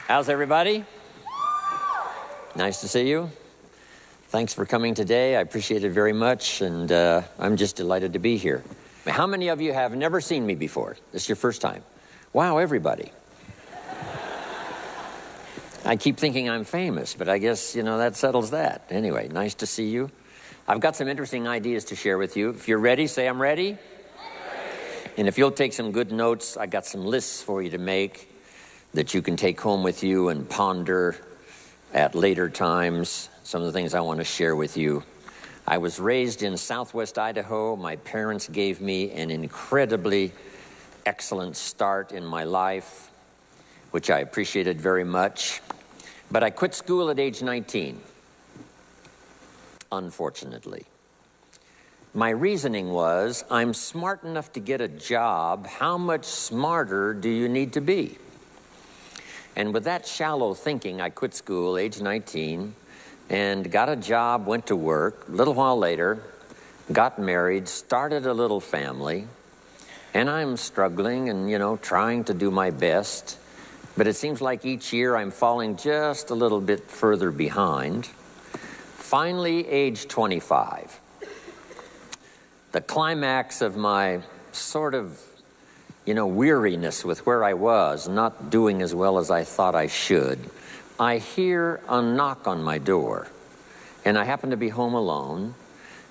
How's everybody? Nice to see you. Thanks for coming today. I appreciate it very much, and I'm just delighted to be here. How many of you have never seen me before? This is your first time. Wow, everybody. I keep thinking I'm famous, but I guess, that settles that. Anyway, nice to see you. I've got some interesting ideas to share with you. If you're ready, say I'm ready. And if you'll take some good notes, I got some lists for you to make that you can take home with you and ponder at later times. Some of the things I want to share with you. I was raised in southwest Idaho. My parents gave me an incredibly excellent start in my life, which I appreciated very much. But I quit school at age 19, unfortunately. My reasoning was, I'm smart enough to get a job. How much smarter do you need to be? And with that shallow thinking, I quit school, age 19, and got a job, went to work. A little while later, got married, started a little family, and I'm struggling and, trying to do my best. But it seems like each year I'm falling just a little bit further behind. Finally, age 25. The climax of my sort of weariness with where I was, not doing as well as I thought I should, I hear a knock on my door, and I happen to be home alone.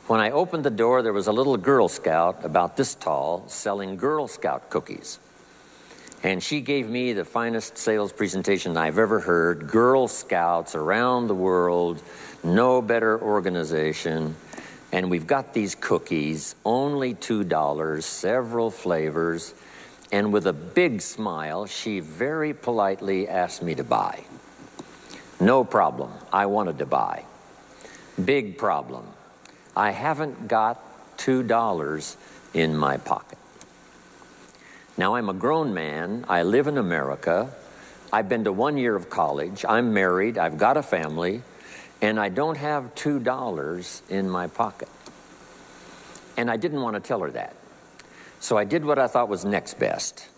When I opened the door, there was a little Girl Scout about this tall selling Girl Scout cookies. And she gave me the finest sales presentation I've ever heard. Girl Scouts around the world, no better organization. And we've got these cookies, only $2, several flavors. And with a big smile, she very politely asked me to buy. No problem. I wanted to buy. Big problem. I haven't got $2 in my pocket. Now, I'm a grown man. I live in America. I've been to 1 year of college. I'm married. I've got a family. And I don't have $2 in my pocket. And I didn't want to tell her that. So I did what I thought was next best.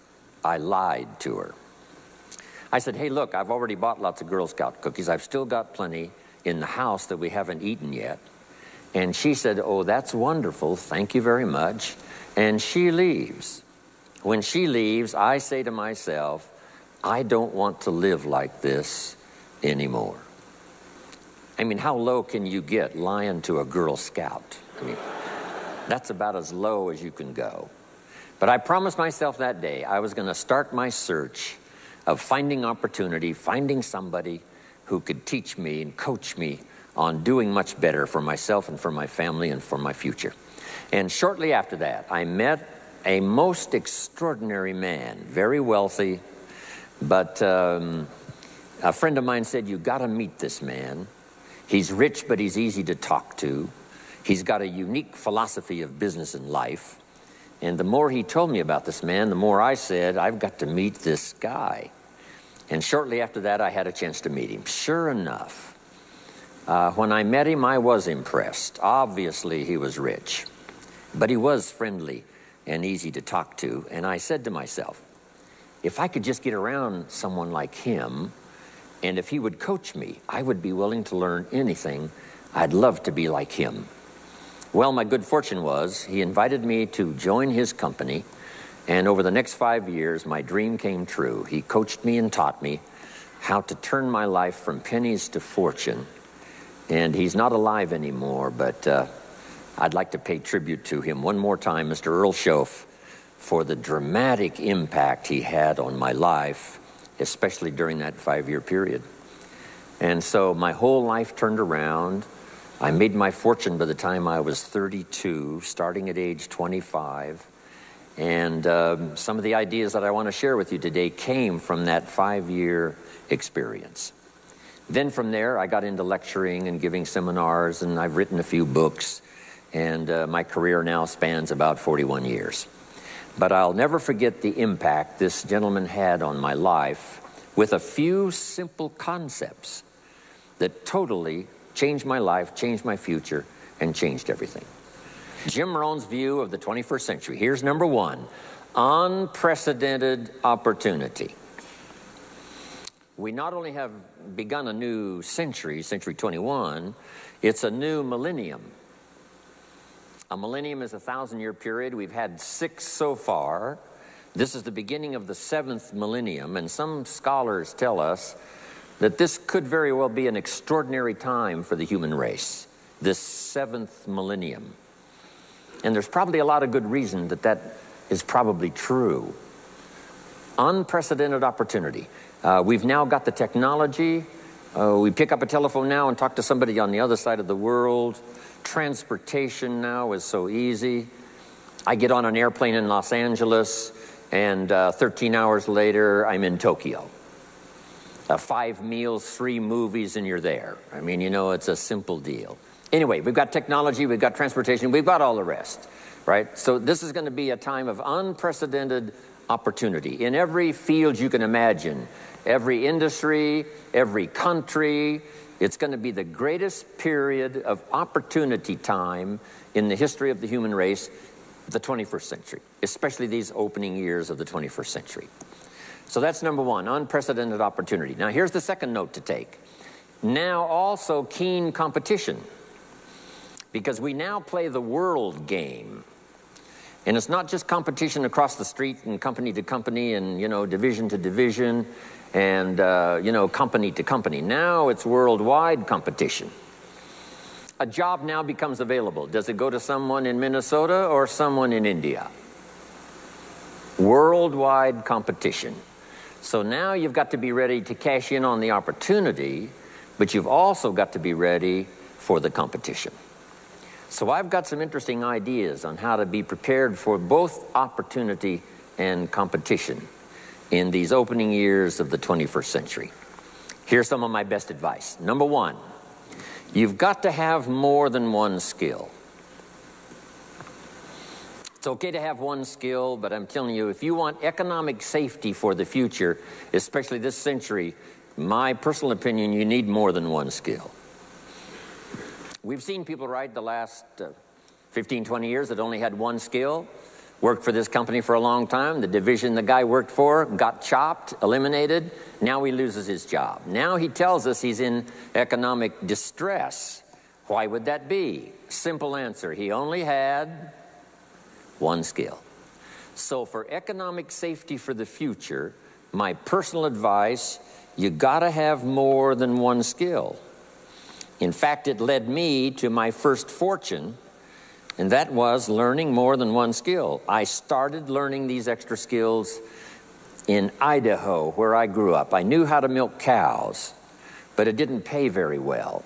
I lied to her. I said, hey, look, I've already bought lots of Girl Scout cookies. I've still got plenty in the house that we haven't eaten yet. And she said, oh, that's wonderful. Thank you very much. And she leaves. When she leaves, I say to myself, I don't want to live like this anymore. I mean, how low can you get lying to a Girl Scout? I mean, that's about as low as you can go. But I promised myself that day I was going to start my search of finding opportunity, finding somebody who could teach me and coach me on doing much better for myself and for my family and for my future. And shortly after that, I met a most extraordinary man, very wealthy, but a friend of mine said, you got to meet this man. He's rich, but he's easy to talk to. He's got a unique philosophy of business and life. And the more he told me about this man, the more I said, I've got to meet this guy. And shortly after that, I had a chance to meet him. Sure enough, when I met him, I was impressed. Obviously, he was rich, but he was friendly and easy to talk to. And I said to myself, if I could just get around someone like him, and if he would coach me, I would be willing to learn anything. I'd love to be like him. Well, my good fortune was he invited me to join his company, and over the next 5 years, my dream came true. He coached me and taught me how to turn my life from pennies to fortune. And he's not alive anymore, but I'd like to pay tribute to him one more time, Mr. Earl Schoaf, for the dramatic impact he had on my life, especially during that 5-year period. And so my whole life turned around. I made my fortune by the time I was 32, starting at age 25. And some of the ideas that I want to share with you today came from that 5-year experience. Then from there, I got into lecturing and giving seminars, and I've written a few books. And my career now spans about 41 years. But I'll never forget the impact this gentleman had on my life with a few simple concepts that totally changed my life, changed my future, and changed everything. Jim Rohn's view of the 21st century. Here's number one: unprecedented opportunity. We not only have begun a new century, century 21, it's a new millennium. A millennium is a 1,000-year period. We've had 6 so far. This is the beginning of the 7th millennium, and some scholars tell us that this could very well be an extraordinary time for the human race, this 7th millennium. And there's probably a lot of good reason that that is probably true. Unprecedented opportunity. We've now got the technology. We pick up a telephone now and talk to somebody on the other side of the world. Transportation now is so easy. I get on an airplane in Los Angeles, and 13 hours later, I'm in Tokyo. 5 meals, 3 movies, and you're there. I mean, you know, it's a simple deal. Anyway, we've got technology, we've got transportation, we've got all the rest, right? So this is going to be a time of unprecedented opportunity in every field you can imagine, every industry, every country. It's going to be the greatest period of opportunity time in the history of the human race, the 21st century, especially these opening years of the 21st century. So that's number one, unprecedented opportunity. Now here's the second note to take. Now also keen competition, because we now play the world game. And it's not just competition across the street and company to company and, you know, division to division and, you know, company to company. Now it's worldwide competition. A job now becomes available. Does it go to someone in Minnesota or someone in India? Worldwide competition. So now you've got to be ready to cash in on the opportunity, but you've also got to be ready for the competition. So I've got some interesting ideas on how to be prepared for both opportunity and competition in these opening years of the 21st century. Here's some of my best advice. Number one, you've got to have more than one skill. It's okay to have one skill, but I'm telling you, if you want economic safety for the future, especially this century, my personal opinion, you need more than one skill. We've seen people, right, the last 15, 20 years that only had one skill, worked for this company for a long time. The division the guy worked for got chopped, eliminated. Now he loses his job. Now he tells us he's in economic distress. Why would that be? Simple answer. He only had one skill. So for economic safety for the future, my personal advice, you gotta have more than one skill. In fact, it led me to my first fortune, and that was learning more than one skill. I started learning these extra skills in Idaho, where I grew up. I knew how to milk cows, but it didn't pay very well.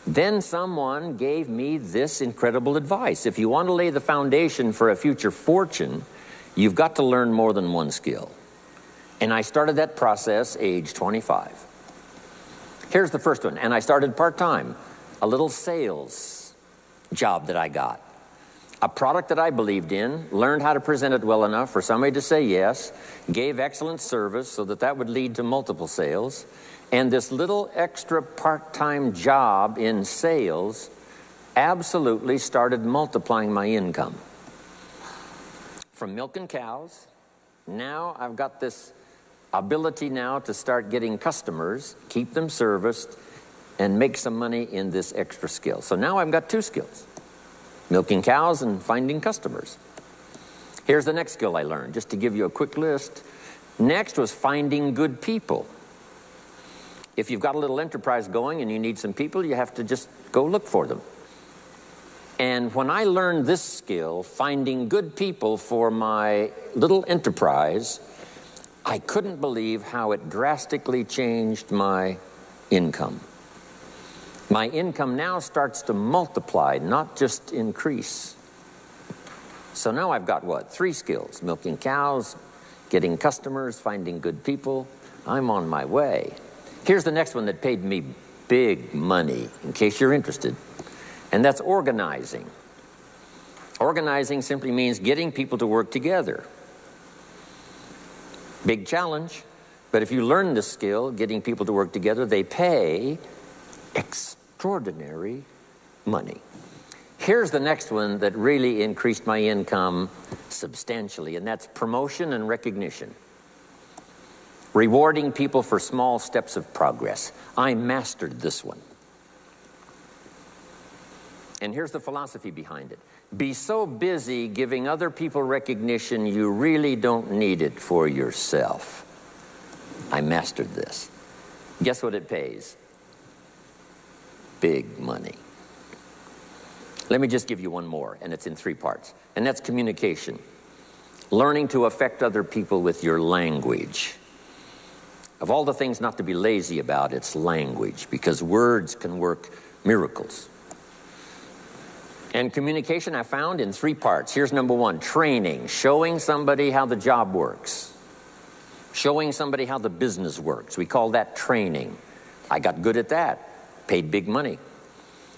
Then someone gave me this incredible advice. If you want to lay the foundation for a future fortune, you've got to learn more than one skill. And I started that process age 25. Here's the first one, and I started part-time, a little sales job that I got. A product that I believed in, learned how to present it well enough for somebody to say yes, gave excellent service so that that would lead to multiple sales, and this little extra part-time job in sales absolutely started multiplying my income. From milking cows, now I've got this ability now to start getting customers, keep them serviced, and make some money in this extra skill. So now I've got 2 skills, milking cows and finding customers. Here's the next skill I learned, just to give you a quick list. Next was finding good people. If you've got a little enterprise going and you need some people, you have to just go look for them. And when I learned this skill, finding good people for my little enterprise, I couldn't believe how it drastically changed my income. My income now starts to multiply, not just increase. So now I've got what? 3 skills: milking cows, getting customers, finding good people. I'm on my way. Here's the next one that paid me big money, in case you're interested, and that's organizing. Organizing simply means getting people to work together. Big challenge, but if you learn this skill, getting people to work together, they pay extraordinary money. Here's the next one that really increased my income substantially, and that's promotion and recognition. rewarding people for small steps of progress. I mastered this one. And here's the philosophy behind it. Be so busy giving other people recognition you really don't need it for yourself. I mastered this. Guess what it pays? Big money. Let me just give you one more, and it's in 3 parts. And that's communication. Learning to affect other people with your language. Of all the things not to be lazy about, it's language, because words can work miracles. And communication I found in 3 parts. Here's number 1, training, showing somebody how the job works. Showing somebody how the business works. We call that training. I got good at that. Paid big money.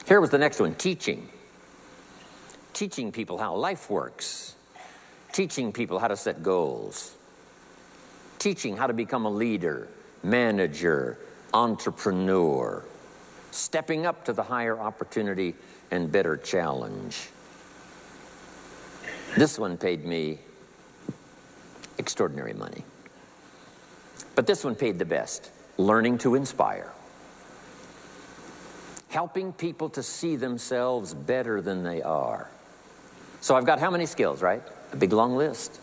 Here was the next one, teaching. Teaching people how life works. Teaching people how to set goals. Teaching how to become a leader, manager, entrepreneur. Stepping up to the higher opportunity and better challenge. This one paid me extraordinary money. But this one paid the best. Learning to inspire. Helping people to see themselves better than they are. So I've got how many skills, right? A big long list.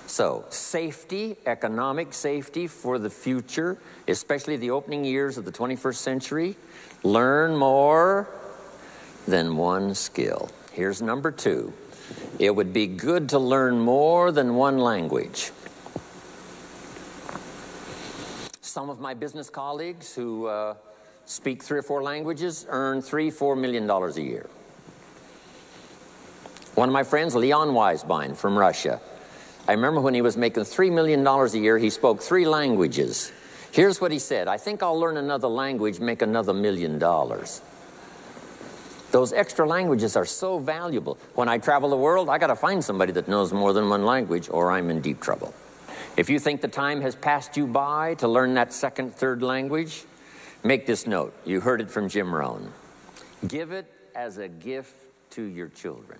So safety, economic safety for the future, especially the opening years of the 21st century. Learn more than one skill. Here's number 2. It would be good to learn more than one language. Some of my business colleagues who speak 3 or 4 languages earn $3-4 million a year. One of my friends, Leon Weisbein from Russia, I remember when he was making $3 million a year, he spoke 3 languages. Here's what he said: I think I'll learn another language, make another $1 million. Those extra languages are so valuable. When I travel the world, I got to find somebody that knows more than one language, or I'm in deep trouble. If you think the time has passed you by to learn that 2nd, 3rd language, make this note. You heard it from Jim Rohn. Give it as a gift to your children.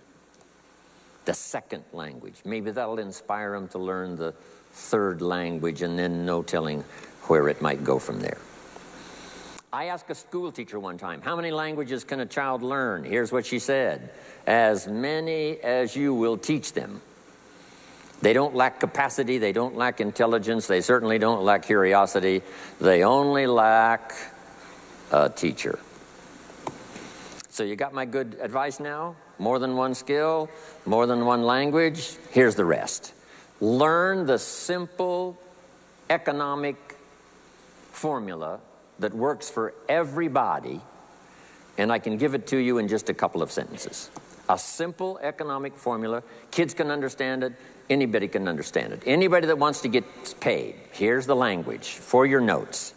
The 2nd language. Maybe that'll inspire them to learn the 3rd language, and then no telling where it might go from there. I asked a school teacher one time, how many languages can a child learn? Here's what she said: as many as you will teach them. They don't lack capacity, they don't lack intelligence, they certainly don't lack curiosity. They only lack a teacher. So you got my good advice now? More than one skill, more than one language. Here's the rest. Learn the simple economic formula that works for everybody, and I can give it to you in just a couple of sentences. A simple economic formula. Kids can understand it. Anybody can understand it. Anybody that wants to get paid. Here's the language for your notes.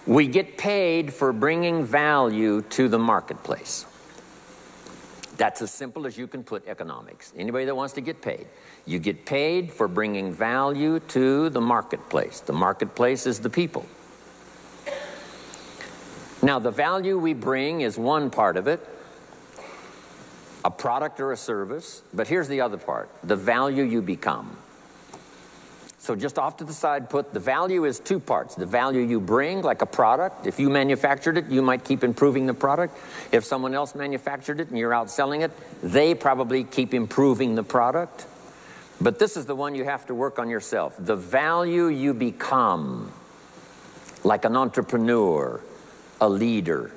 We get paid for bringing value to the marketplace. That's as simple as you can put economics. Anybody that wants to get paid. You get paid for bringing value to the marketplace. The marketplace is the people. Now, the value we bring is one part of it, a product or a service, but here's the other part, the value you become. So just off to the side, put the value is 2 parts. The value you bring, like a product. If you manufactured it, you might keep improving the product. If someone else manufactured it and you're out selling it, they probably keep improving the product. But this is the one you have to work on yourself. The value you become, like an entrepreneur, a leader,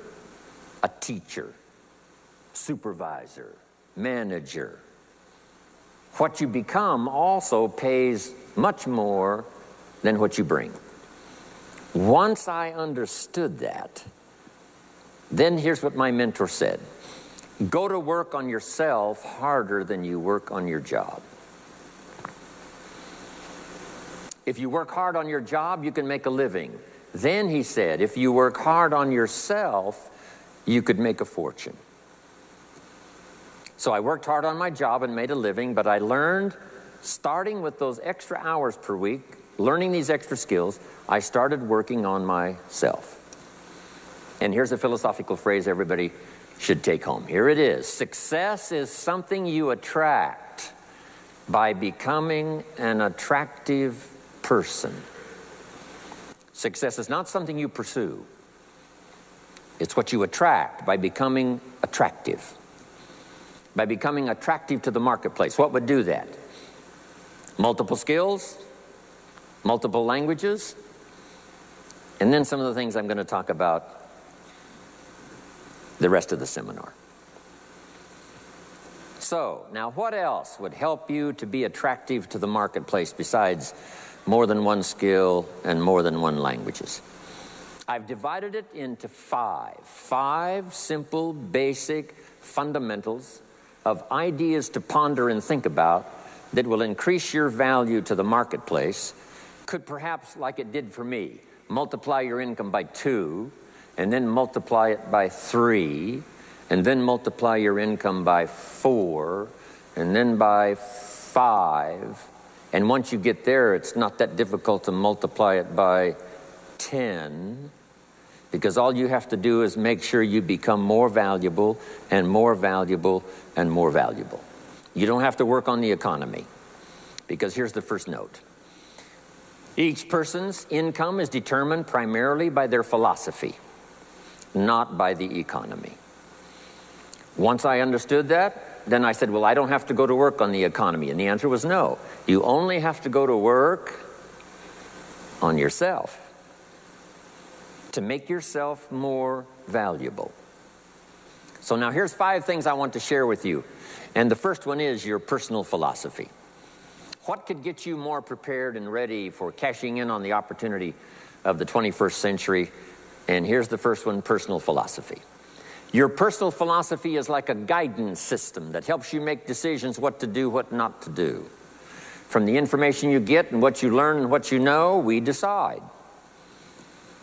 a teacher, supervisor, manager. What you become also pays much more than what you bring. Once I understood that, then here's what my mentor said. Go to work on yourself harder than you work on your job. If you work hard on your job, you can make a living. Then he said, if you work hard on yourself, you could make a fortune. So I worked hard on my job and made a living, but I learned, starting with those extra hours per week, learning these extra skills, I started working on myself. And here's a philosophical phrase everybody should take home. Here it is. Success is something you attract by becoming an attractive person. Success is not something you pursue. It's what you attract by becoming attractive. By becoming attractive to the marketplace. What would do that? Multiple skills, multiple languages, and then some of the things I'm going to talk about the rest of the seminar. So, now what else would help you to be attractive to the marketplace besides more than one skill and more than one languages? I've divided it into five simple, basic fundamentals of ideas to ponder and think about that will increase your value to the marketplace. Could perhaps, like it did for me, multiply your income by 2, and then multiply it by 3, and then multiply your income by 4, and then by 5. And once you get there, it's not that difficult to multiply it by 10, because all you have to do is make sure you become more valuable and more valuable and more valuable. You don't have to work on the economy, because here's the first note. Each person's income is determined primarily by their philosophy, not by the economy. Once I understood that, then I said, well, I don't have to go to work on the economy. And the answer was no. You only have to go to work on yourself to make yourself more valuable. So now here's 5 things I want to share with you. And the first one is your personal philosophy. What could get you more prepared and ready for cashing in on the opportunity of the 21st century? And here's the first one, personal philosophy. Your personal philosophy is like a guidance system that helps you make decisions what to do, what not to do. From the information you get and what you learn and what you know, we decide.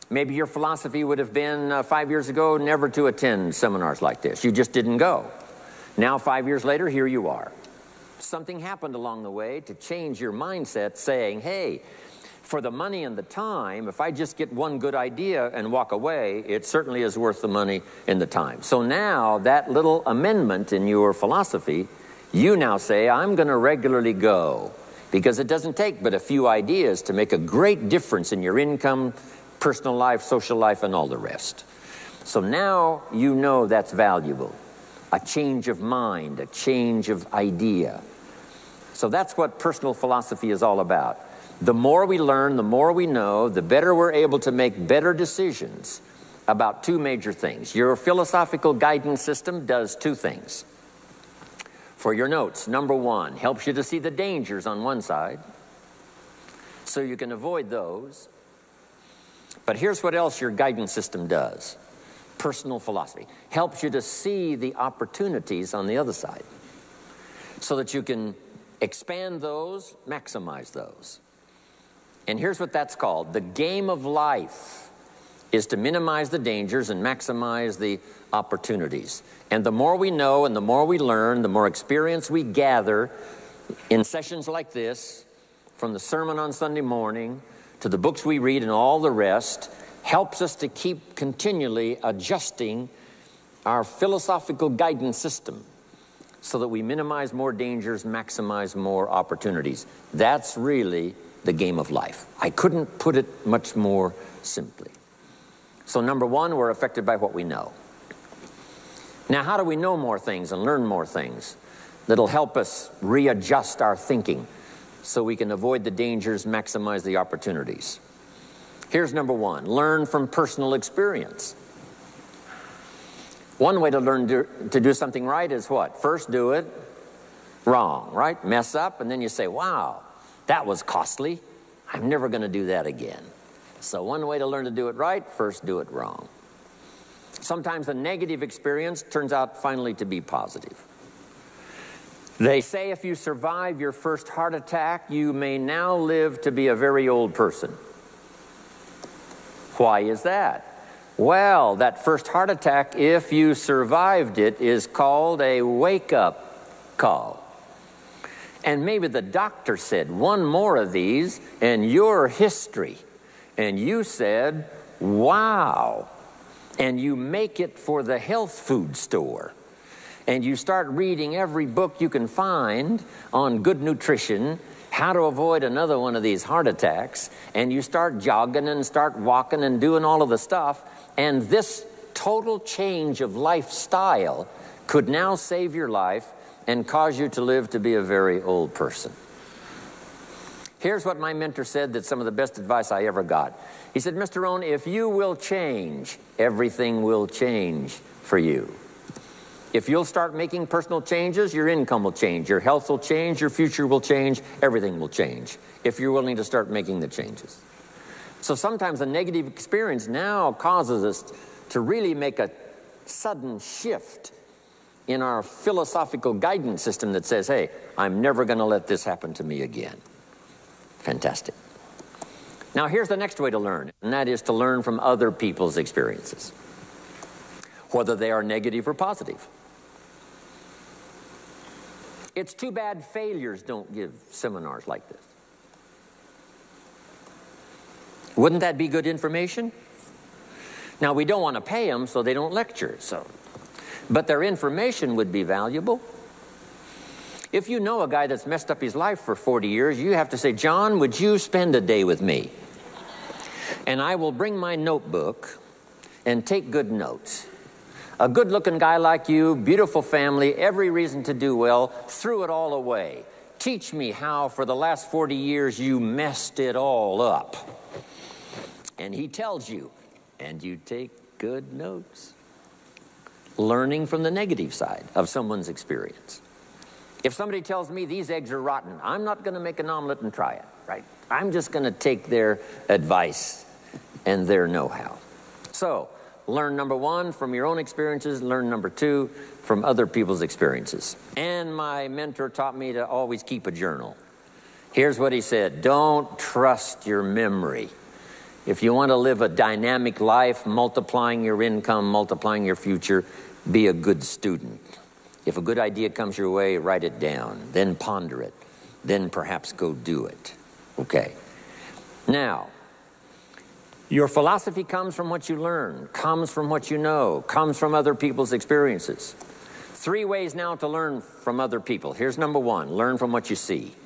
Maybe your philosophy would have been 5 years ago never to attend seminars like this. You just didn't go. Now 5 years later, here you are. Something happened along the way to change your mindset, saying, hey, for the money and the time, if I just get one good idea and walk away, it certainly is worth the money and the time. So now that little amendment in your philosophy, you now say, I'm going to regularly go, because it doesn't take but a few ideas to make a great difference in your income, personal life, social life, and all the rest. So now you know that's valuable. A change of mind, a change of idea. So that's what personal philosophy is all about. The more we learn, the more we know, the better we're able to make better decisions about 2 major things. Your philosophical guidance system does 2 things. For your notes, number 1, helps you to see the dangers on one side so you can avoid those. But here's what else your guidance system does. Personal philosophy helps you to see the opportunities on the other side so that you can expand those, maximize those. And here's what that's called. The game of life is to minimize the dangers and maximize the opportunities. And the more we know and the more we learn, the more experience we gather in sessions like this, from the sermon on Sunday morning to the books we read and all the rest, helps us to keep continually adjusting our philosophical guidance system so that we minimize more dangers, maximize more opportunities. That's really the game of life. I couldn't put it much more simply. So number 1, we're affected by what we know. Now, how do we know more things and learn more things that'll help us readjust our thinking so we can avoid the dangers, maximize the opportunities? Here's number 1, learn from personal experience. One way to learn to do something right is what? First do it wrong, right? Mess up, and then you say, wow, that was costly. I'm never going to do that again. So one way to learn to do it right, first do it wrong. Sometimes a negative experience turns out finally to be positive. They say if you survive your first heart attack, you may now live to be a very old person. Why is that? Well, that first heart attack, if you survived it, is called a wake-up call. And maybe the doctor said, one more of these and you're history. And you said, wow. And you make it for the health food store. And you start reading every book you can find on good nutrition. how to avoid another one of these heart attacks, and you start jogging and start walking and doing all of the stuff, and this total change of lifestyle could now save your life and cause you to live to be a very old person. Here's what my mentor said, that's some of the best advice I ever got. He said, Mr. Rohn, if you will change, everything will change for you. If you'll start making personal changes, your income will change, your health will change, your future will change, everything will change, if you're willing to start making the changes. So sometimes a negative experience now causes us to really make a sudden shift in our philosophical guidance system that says, hey, I'm never going to let this happen to me again. Fantastic. Now here's the next way to learn, and that is to learn from other people's experiences, whether they are negative or positive. It's too bad failures don't give seminars like this. Wouldn't that be good information? Now, we don't want to pay them, so they don't lecture, but their information would be valuable. If you know a guy that's messed up his life for 40 years, you have to say, John, would you spend a day with me? And I will bring my notebook and take good notes. A good-looking guy like you, beautiful family, every reason to do well, threw it all away. Teach me how for the last 40 years you messed it all up. And he tells you, and you take good notes. Learning from the negative side of someone's experience. If somebody tells me these eggs are rotten, I'm not going to make an omelet and try it, right? I'm just going to take their advice and their know-how. So, learn number one from your own experiences, learn number two from other people's experiences. And my mentor taught me to always keep a journal. Here's what he said, don't trust your memory. If you want to live a dynamic life, multiplying your income, multiplying your future, be a good student. If a good idea comes your way, write it down, then ponder it, then perhaps go do it. Okay. Now, your philosophy comes from what you learn, comes from what you know, comes from other people's experiences. 3 ways now to learn from other people. Here's number 1, learn from what you see.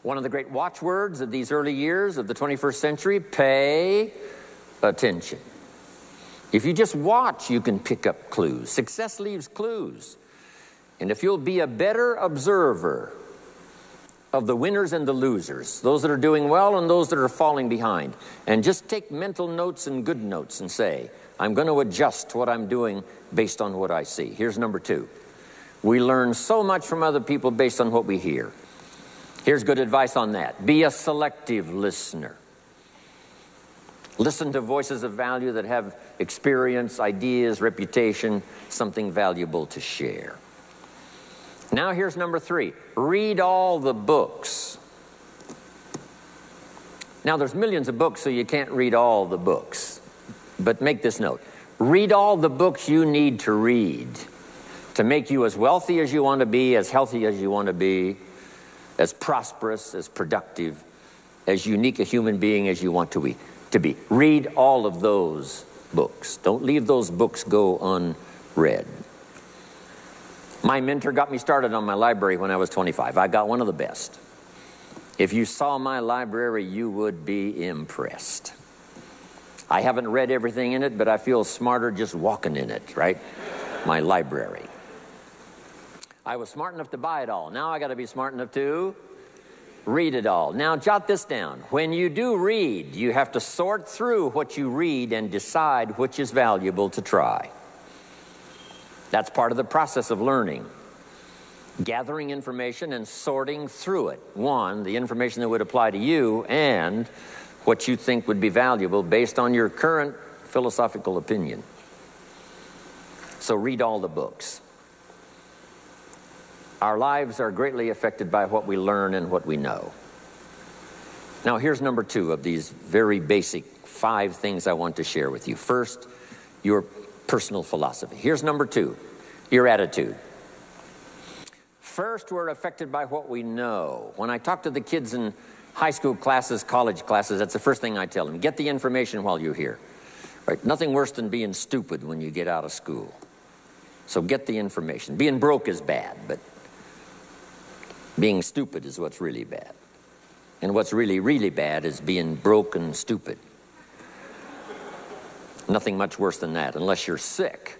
One of the great watchwords of these early years of the 21st century, pay attention. If you just watch, you can pick up clues. Success leaves clues. And if you'll be a better observer of the winners and the losers, those that are doing well and those that are falling behind, and just take mental notes and good notes and say, I'm going to adjust what I'm doing based on what I see. Here's number 2. We learn so much from other people based on what we hear. Here's good advice on that. Be a selective listener. Listen to voices of value that have experience, ideas, reputation, something valuable to share. Now here's number 3. Read all the books. Now there's millions of books, so you can't read all the books. But make this note. Read all the books you need to read to make you as wealthy as you want to be, as healthy as you want to be, as prosperous, as productive, as unique a human being as you want to be. Read all of those books. Don't leave those books go unread. My mentor got me started on my library when I was 25. I got one of the best. If you saw my library, you would be impressed. I haven't read everything in it, but I feel smarter just walking in it, right? My library. I was smart enough to buy it all. Now I got to be smart enough to read it all. Now jot this down. When you do read, you have to sort through what you read and decide which is valuable to try. That's part of the process of learning. Gathering information and sorting through it. 1, the information that would apply to you, and what you think would be valuable based on your current philosophical opinion. So read all the books. Our lives are greatly affected by what we learn and what we know. Now here's number 2 of these very basic 5 things I want to share with you. First, your personal philosophy. Here's number 2, your attitude. First, we're affected by what we know. When I talk to the kids in high school classes, college classes, that's the first thing I tell them. Get the information while you're here. Right? Nothing worse than being stupid when you get out of school. So get the information. Being broke is bad, but Being stupid is what's really bad. And what's really, really bad is being broke and stupid. Nothing much worse than that, unless you're sick.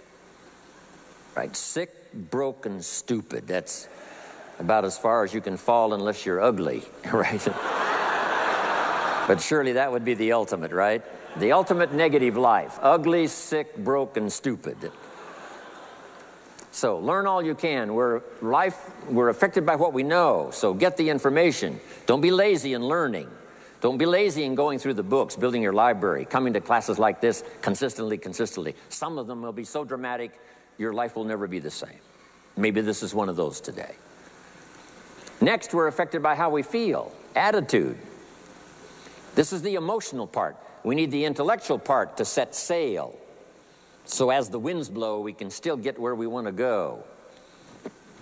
Right? Sick, broke, and stupid. That's about as far as you can fall unless you're ugly, right? But surely that would be the ultimate, right? The ultimate negative life. Ugly, sick, broke, and stupid. So learn all you can. We're affected by what we know, so get the information. Don't be lazy in learning. Don't be lazy in going through the books, building your library, coming to classes like this consistently. Some of them will be so dramatic, your life will never be the same. Maybe this is one of those today. Next, we're affected by how we feel, attitude. This is the emotional part. We need the intellectual part to set sail. So as the winds blow, we can still get where we want to go.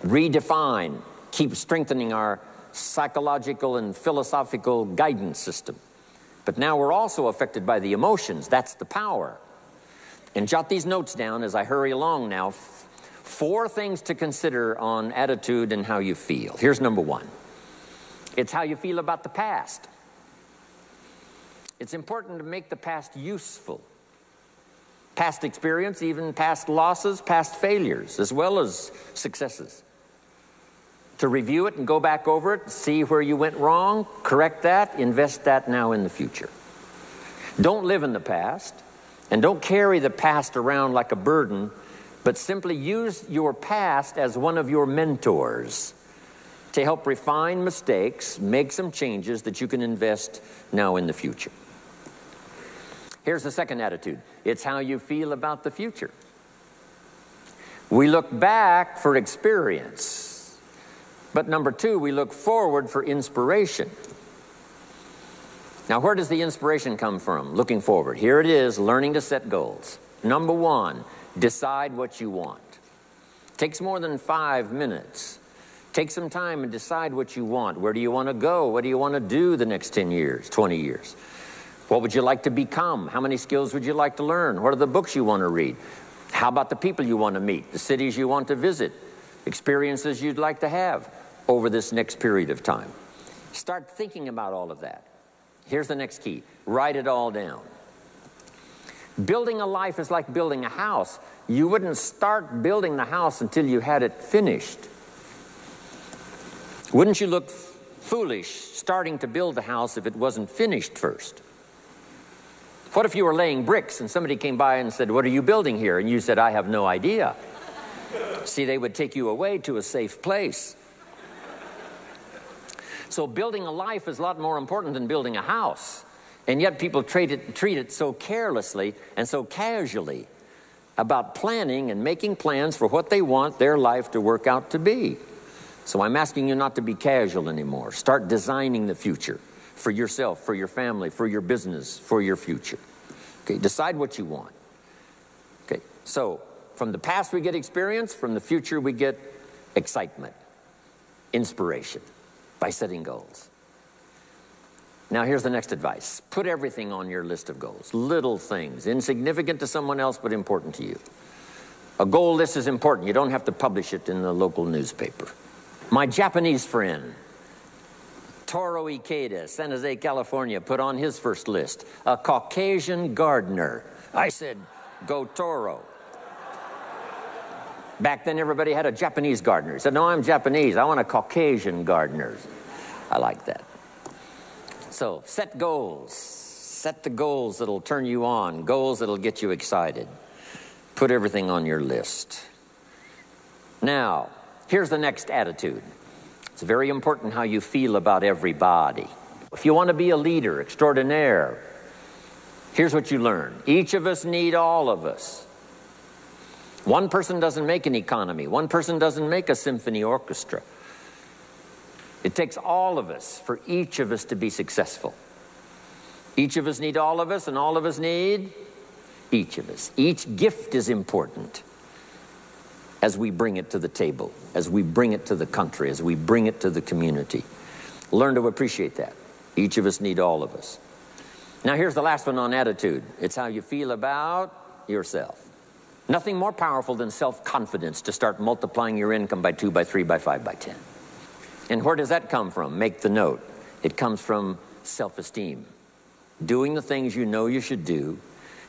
Redefine, keep strengthening our psychological and philosophical guidance system. But now we're also affected by the emotions. That's the power. And jot these notes down as I hurry along now. 4 things to consider on attitude and how you feel. Here's number 1. It's how you feel about the past. It's important to make the past useful. Past experience, even past losses, past failures, as well as successes. To review it and go back over it, see where you went wrong, correct that, invest that now in the future. Don't live in the past, and don't carry the past around like a burden, but simply use your past as one of your mentors to help refine mistakes, make some changes that you can invest now in the future. Here's the second attitude. It's how you feel about the future. We look back for experience. But number 2, we look forward for inspiration. Now, where does the inspiration come from? Looking forward. Here it is, learning to set goals. Number 1, decide what you want. Takes more than 5 minutes. Take some time and decide what you want. Where do you want to go? What do you want to do the next 10 years, 20 years? What would you like to become? How many skills would you like to learn? What are the books you want to read? How about the people you want to meet? The cities you want to visit? Experiences you'd like to have over this next period of time? Start thinking about all of that. Here's the next key. Write it all down. Building a life is like building a house. You wouldn't start building the house until you had it finished. Wouldn't you look foolish starting to build the house if it wasn't finished first? What if you were laying bricks and somebody came by and said, "What are you building here?" And you said, "I have no idea." See, they would take you away to a safe place. So building a life is a lot more important than building a house. And yet people treat it so carelessly and so casually about planning and making plans for what they want their life to work out to be. So I'm asking you not to be casual anymore. Start designing the future for yourself, for your family, for your business, for your future. Okay, decide what you want. Okay, so from the past we get experience, from the future we get excitement, inspiration by setting goals. Now here's the next advice. Put everything on your list of goals. Little things, insignificant to someone else but important to you. A goal list is important. You don't have to publish it in the local newspaper. My Japanese friend, Toro Ikeda, San Jose, California, put on his first list, a Caucasian gardener. I said, go Toro. Back then, everybody had a Japanese gardener. He said, no, I'm Japanese. I want a Caucasian gardener. I like that. So set goals. Set the goals that'll turn you on, goals that'll get you excited. Put everything on your list. Now, here's the next attitude. It's very important how you feel about everybody. If you want to be a leader extraordinaire, here's what you learn. Each of us need all of us. One person doesn't make an economy. One person doesn't make a symphony orchestra. It takes all of us for each of us to be successful. Each of us need all of us, and all of us need each of us. Each gift is important as we bring it to the table, as we bring it to the country, as we bring it to the community. Learn to appreciate that. Each of us need all of us. Now here's the last one on attitude. It's how you feel about yourself. Nothing more powerful than self-confidence to start multiplying your income by 2, by 3, by 5, by 10. And where does that come from? Make the note. It comes from self-esteem. Doing the things you know you should do,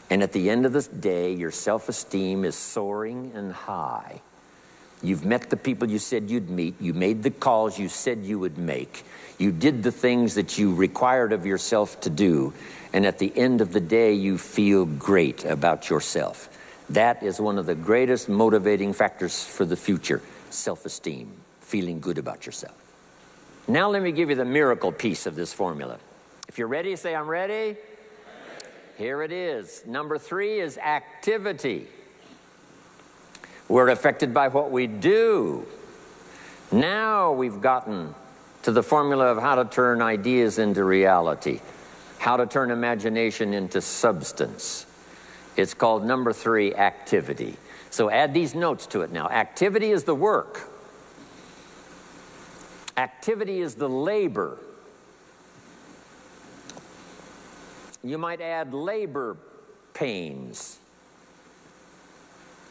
and at the end of this day, your self-esteem is soaring and high. You've met the people you said you'd meet. You made the calls you said you would make. You did the things that you required of yourself to do. And at the end of the day, you feel great about yourself. That is one of the greatest motivating factors for the future, self-esteem, feeling good about yourself. Now let me give you the miracle piece of this formula. If you're ready, say, I'm ready. Here it is. Number 3 is activity. We're affected by what we do. Now we've gotten to the formula of how to turn ideas into reality, how to turn imagination into substance. It's called number 3, activity. So add these notes to it now. Activity is the work. Activity is the labor. You might add labor pains.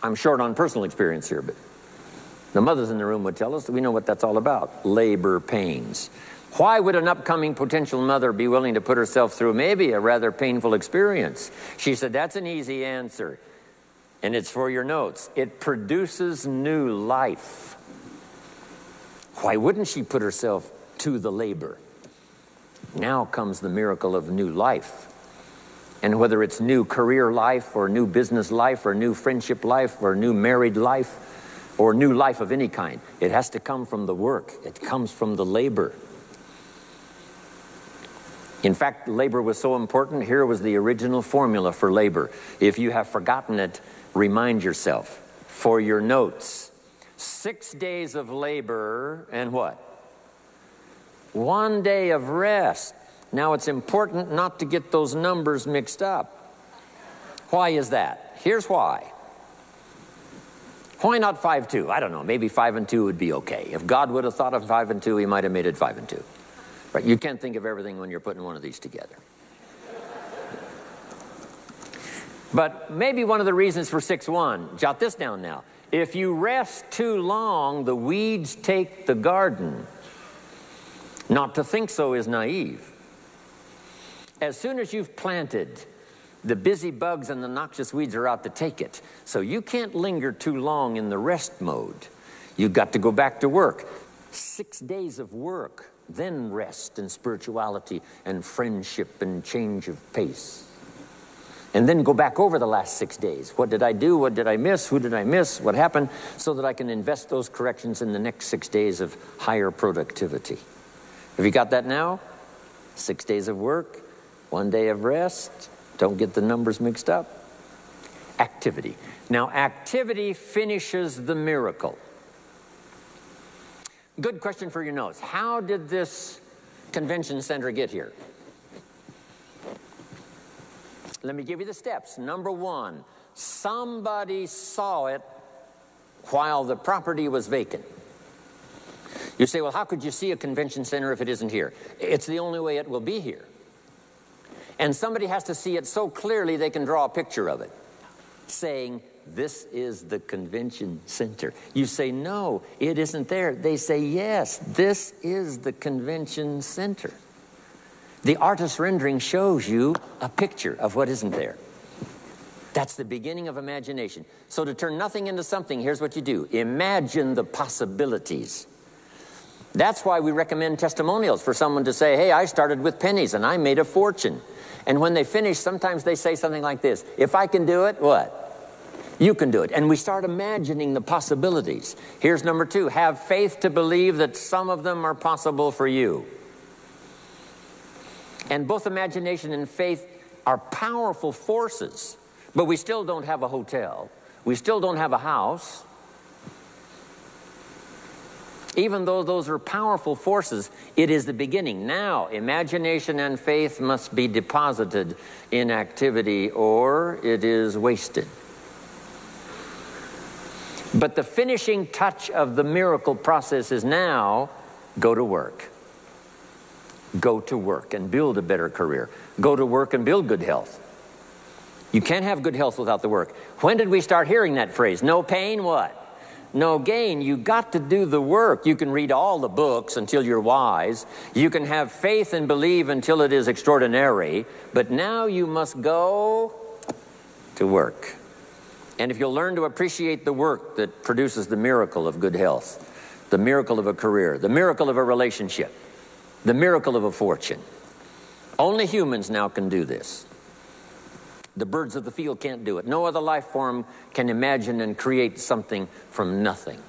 I'm short on personal experience here, but the mothers in the room would tell us that we know what that's all about, labor pains. Why would an upcoming potential mother be willing to put herself through maybe a rather painful experience? She said, that's an easy answer, and it's for your notes. It produces new life. Why wouldn't she put herself to the labor? Now comes the miracle of new life. And whether it's new career life or new business life or new friendship life or new married life or new life of any kind, it has to come from the work. It comes from the labor. In fact, labor was so important. Here was the original formula for labor. If you have forgotten it, remind yourself. For your notes, 6 days of labor and what? 1 day of rest. Now, it's important not to get those numbers mixed up. Why is that? Here's why. Why not 5-2? I don't know. Maybe 5 and 2 would be okay. If God would have thought of 5 and 2, he might have made it 5 and 2. Right? You can't think of everything when you're putting one of these together. But maybe one of the reasons for 6-1, jot this down now. If you rest too long, the weeds take the garden. Not to think so is naive. As soon as you've planted, the busy bugs and the noxious weeds are out to take it. So you can't linger too long in the rest mode. You've got to go back to work. 6 days of work, then rest and spirituality and friendship and change of pace. And then go back over the last 6 days. What did I do? What did I miss? Who did I miss? What happened? So that I can invest those corrections in the next 6 days of higher productivity. Have you got that now? 6 days of work, 1 day of rest. Don't get the numbers mixed up. Activity. Now, activity finishes the miracle. Good question for your notes. How did this convention center get here? Let me give you the steps. Number 1, somebody saw it while the property was vacant. You say, well, how could you see a convention center if it isn't here? It's the only way it will be here. And somebody has to see it so clearly they can draw a picture of it, saying, this is the convention center. You say, no, it isn't there. They say, yes, this is the convention center. The artist's rendering shows you a picture of what isn't there. That's the beginning of imagination. So to turn nothing into something, here's what you do. Imagine the possibilities. That's why we recommend testimonials for someone to say, hey, I started with pennies and I made a fortune. And when they finish, sometimes they say something like this. If I can do it, what? You can do it. And we start imagining the possibilities. Here's number 2. Have faith to believe that some of them are possible for you. And both imagination and faith are powerful forces. But we still don't have a hotel. We still don't have a house. Even though those are powerful forces, it is the beginning. Now, imagination and faith must be deposited in activity or it is wasted. But the finishing touch of the miracle process is now, go to work. Go to work and build a better career. Go to work and build good health. You can't have good health without the work. When did we start hearing that phrase? No pain, what? no gain. You got to do the work. You can read all the books until you're wise. You can have faith and believe until it is extraordinary. But now you must go to work. And if you'll learn to appreciate the work that produces the miracle of good health, the miracle of a career, the miracle of a relationship, the miracle of a fortune, only humans now can do this. The birds of the field can't do it. No other life form can imagine and create something from nothing.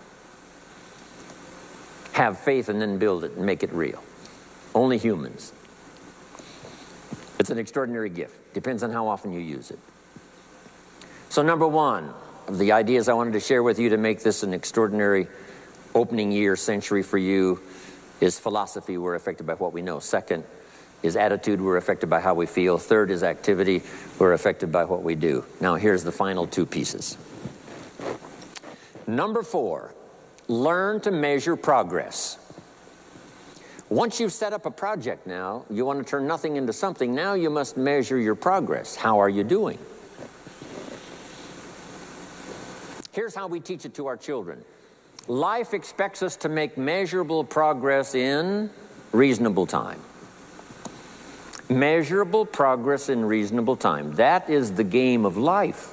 Have faith and then build it and make it real. Only humans. It's an extraordinary gift. Depends on how often you use it. So number one of the ideas I wanted to share with you to make this an extraordinary opening year century for you is philosophy. We're affected by what we know. Second is attitude. We're affected by how we feel. Third is activity. We're affected by what we do. Now here's the final two pieces. Number 4, learn to measure progress. Once you've set up a project now, you want to turn nothing into something, now you must measure your progress. How are you doing? Here's how we teach it to our children. Life expects us to make measurable progress in reasonable time. Measurable progress in reasonable time. That is the game of life.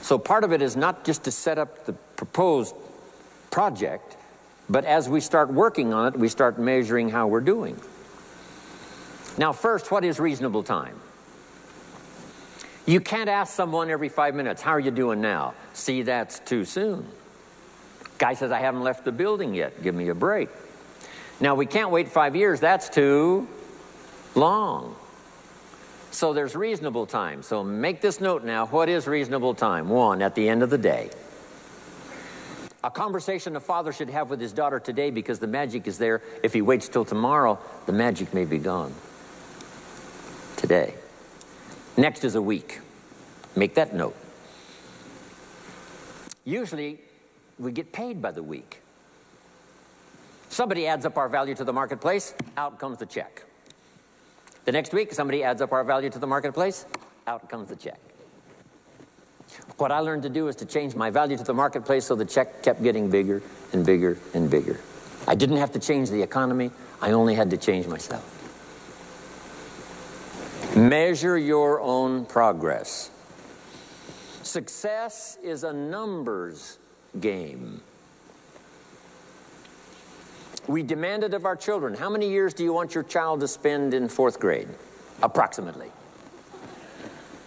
So part of it is not just to set up the proposed project, but as we start working on it, we start measuring how we're doing. Now first, what is reasonable time? You can't ask someone every 5 minutes, how are you doing now? See, that's too soon. Guy says, I haven't left the building yet. Give me a break. Now, we can't wait 5 years. That's too long. So there's reasonable time. So make this note now. What is reasonable time? 1, at the end of the day. A conversation a father should have with his daughter today, because the magic is there. If he waits till tomorrow, the magic may be gone today. Next is a week. Make that note. Usually, we get paid by the week. Somebody adds up our value to the marketplace, out comes the check. The next week, somebody adds up our value to the marketplace, out comes the check. What I learned to do is to change my value to the marketplace so the check kept getting bigger and bigger and bigger. I didn't have to change the economy, I only had to change myself. Measure your own progress. Success is a numbers game. We demanded of our children, how many years do you want your child to spend in 4th grade? Approximately.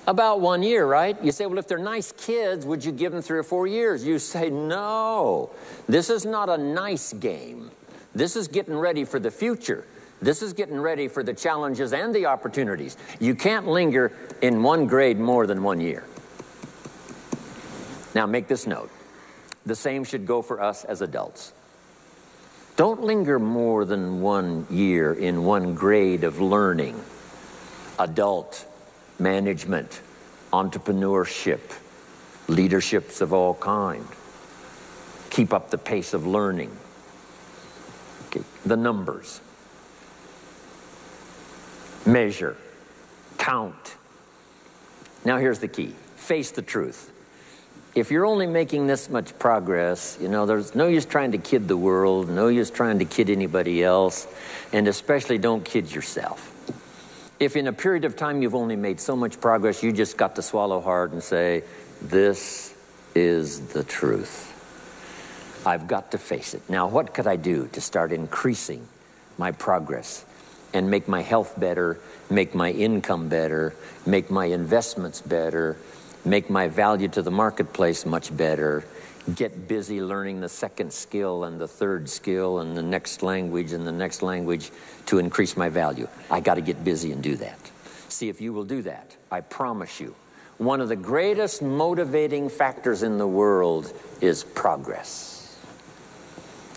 About 1 year, right? You say, well, if they're nice kids, would you give them 3 or 4 years? You say, no. This is not a nice game. This is getting ready for the future. This is getting ready for the challenges and the opportunities. You can't linger in 1 grade more than 1 year. Now make this note. The same should go for us as adults. Don't linger more than 1 year in 1 grade of learning. Adult, management, entrepreneurship, leaderships of all kind. Keep up the pace of learning. Okay. The numbers. Measure. Count. Now here's the key. Face the truth. If you're only making this much progress, you know, there's no use trying to kid the world, no use trying to kid anybody else, and especially don't kid yourself. If in a period of time you've only made so much progress, you just got to swallow hard and say, this is the truth. I've got to face it. Now, what could I do to start increasing my progress and make my health better, make my income better, make my investments better, make my value to the marketplace much better, get busy learning the 2nd skill and the 3rd skill and the next language and the next language to increase my value. I got to get busy and do that. See, if you will do that, I promise you, one of the greatest motivating factors in the world is progress.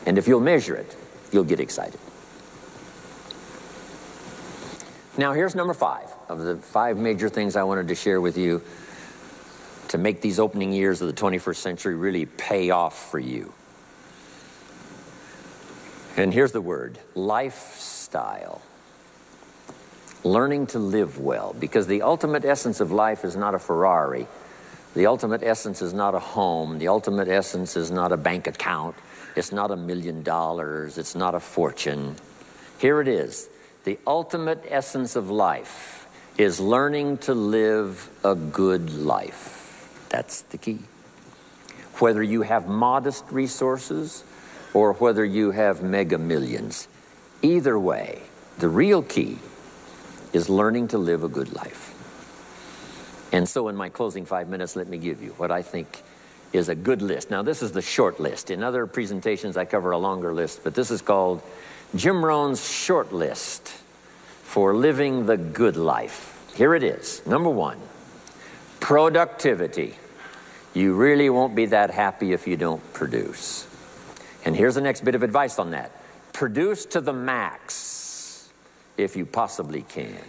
And if you'll measure it, you'll get excited. Now here's number 5 of the 5 major things I wanted to share with you to make these opening years of the 21st century really pay off for you. And here's the word, lifestyle. Learning to live well, because the ultimate essence of life is not a Ferrari, The ultimate essence is not a home. The ultimate essence is not a bank account. It's not $1 million. It's not a fortune. Here it is. The ultimate essence of life is learning to live a good life. That's the key. Whether you have modest resources or whether you have mega millions, either way, the real key is learning to live a good life. And so in my closing 5 minutes, let me give you what I think is a good list. Now, this is the short list. In other presentations, I cover a longer list, but this is called Jim Rohn's short list for living the good life. Here it is. Number 1, productivity. You really won't be that happy if you don't produce. And here's the next bit of advice on that. Produce to the max if you possibly can.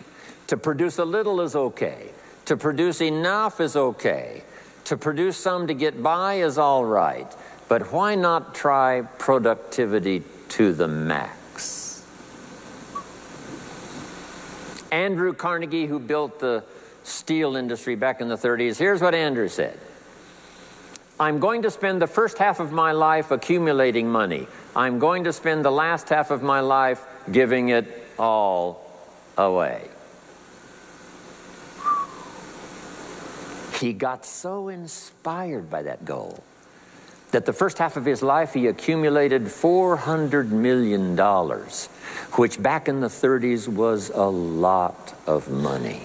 To produce a little is okay. To produce enough is okay. To produce some to get by is all right. But why not try productivity to the max? Andrew Carnegie, who built the steel industry back in the 30s, here's what Andrew said. I'm going to spend the first half of my life accumulating money. I'm going to spend the last half of my life giving it all away. He got so inspired by that goal that the first half of his life he accumulated $400 million, which back in the 30s was a lot of money.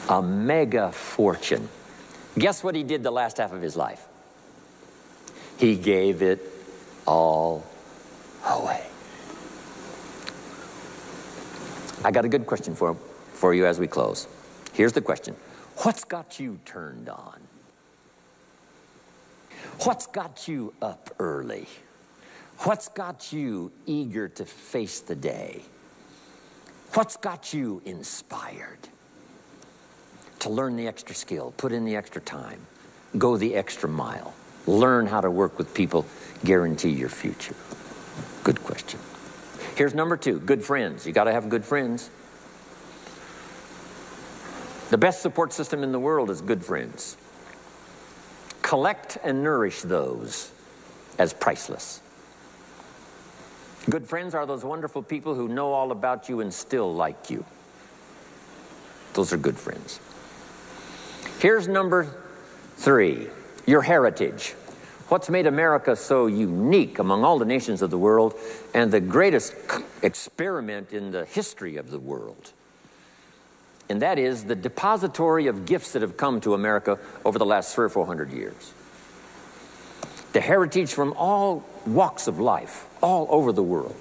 A mega fortune. Guess what he did the last half of his life? He gave it all away. I got a good question for you as we close. Here's the question. What's got you turned on? What's got you up early? What's got you eager to face the day? What's got you inspired to learn the extra skill, put in the extra time, go the extra mile, learn how to work with people, guarantee your future? Good question. Here's number 2, good friends. You got to have good friends. The best support system in the world is good friends. Collect and nourish those as priceless. Good friends are those wonderful people who know all about you and still like you. Those are good friends. Here's number 3, your heritage. What's made America so unique among all the nations of the world and the greatest experiment in the history of the world? And that is the depository of gifts that have come to America over the last 300 or 400 years. The heritage from all walks of life, all over the world.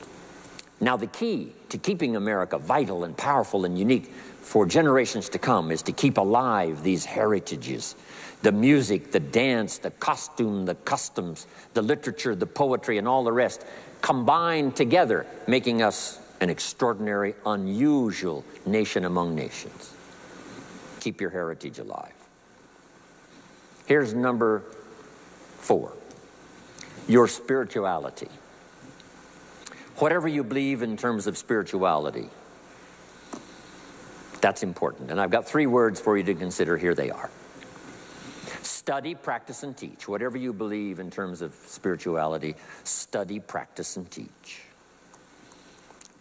Now, the key to keeping America vital and powerful and unique for generations to come is to keep alive these heritages. The music, the dance, the costume, the customs, the literature, the poetry, and all the rest combined together, making us an extraordinary, unusual nation among nations. Keep your heritage alive. Here's number 4, your spirituality. Whatever you believe in terms of spirituality, that's important. And I've got 3 words for you to consider. Here they are. Study, practice, and teach. Whatever you believe in terms of spirituality, study, practice, and teach.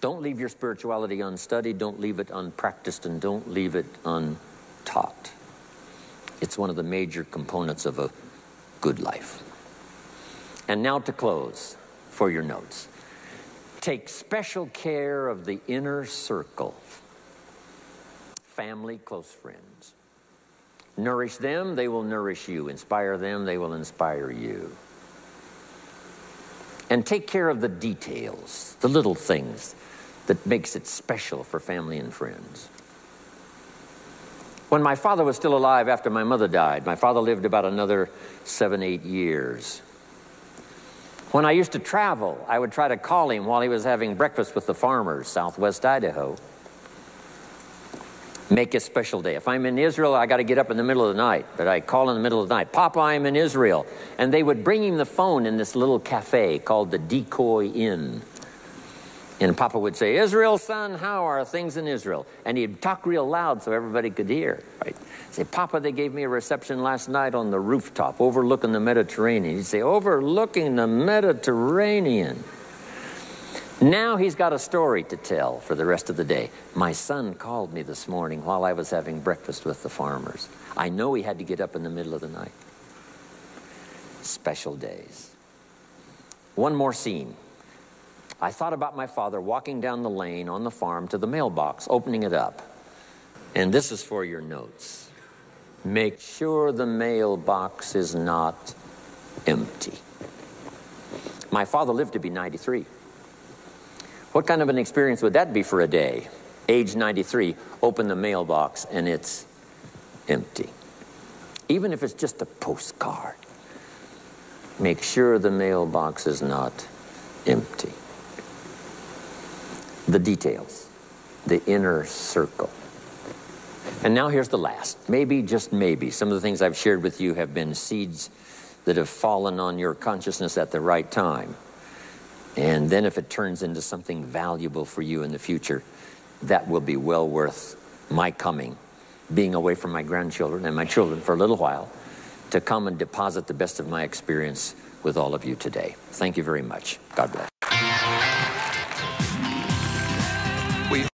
Don't leave your spirituality unstudied, don't leave it unpracticed, and don't leave it untaught. It's one of the major components of a good life. And now to close for your notes. Take special care of the inner circle. Family, close friends. Nourish them, they will nourish you. Inspire them, they will inspire you. And take care of the details, the little things that makes it special for family and friends. When my father was still alive after my mother died, my father lived about another 7-8 years. When I used to travel, I would try to call him while he was having breakfast with the farmers, southwest Idaho. Make a special day. If I'm in Israel, I got to get up in the middle of the night, but I call in the middle of the night, Papa, I'm in Israel. And they would bring him the phone in this little cafe called the Decoy Inn. And Papa would say, Israel, son, how are things in Israel? And he'd talk real loud so everybody could hear, right? Say, Papa, they gave me a reception last night on the rooftop overlooking the Mediterranean. He'd say, overlooking the Mediterranean. Now he's got a story to tell for the rest of the day. My son called me this morning while I was having breakfast with the farmers. I know he had to get up in the middle of the night. Special days. One more scene. I thought about my father walking down the lane on the farm to the mailbox, opening it up. And this is for your notes. Make sure the mailbox is not empty. My father lived to be 93. What kind of an experience would that be for a day? Age 93, open the mailbox and it's empty. Even if it's just a postcard, make sure the mailbox is not empty. The details, the inner circle. And now here's the last. Maybe, just maybe, some of the things I've shared with you have been seeds that have fallen on your consciousness at the right time. And then if it turns into something valuable for you in the future, that will be well worth my coming, being away from my grandchildren and my children for a little while, to come and deposit the best of my experience with all of you today. Thank you very much. God bless.